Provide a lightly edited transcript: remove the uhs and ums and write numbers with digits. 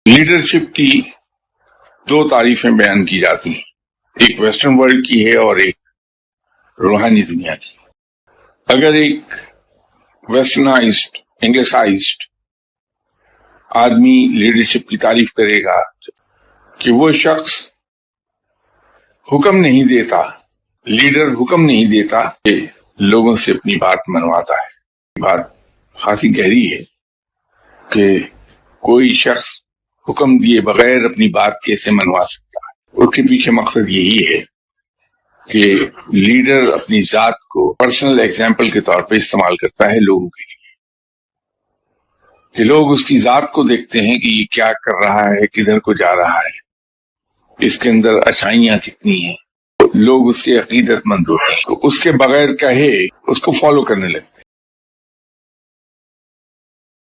Leadership की दो तारीफें बयान की जाती हैं, एक वेस्टर्न वर्ल्ड की है और एक रूहानी दुनिया की। अगर एक वेस्टर्नाइज्ड इंग्लिशाइज्ड आदमी लीडरशिप की तारीफ करेगा कि वो शख्स हुक्म नहीं देता, लीडर हुक्म नहीं देता कि लोगों से अपनी बात मनवाता है। बात खासी गहरी है कि कोई शख्स हुक्म दिए बगैर अपनी बात कैसे मनवा सकता है। उसके पीछे मकसद यही है कि लीडर अपनी जात को पर्सनल एग्जाम्पल के तौर पे इस्तेमाल करता है लोगों के लिए, कि लोग उसकी जात को देखते हैं कि ये क्या कर रहा है, किधर को जा रहा है, इसके अंदर अच्छाइयां कितनी हैं। लोग उसके अकीदतमंद होते हैं, तो उसके बगैर कहे उसको फॉलो करने लगते हैं।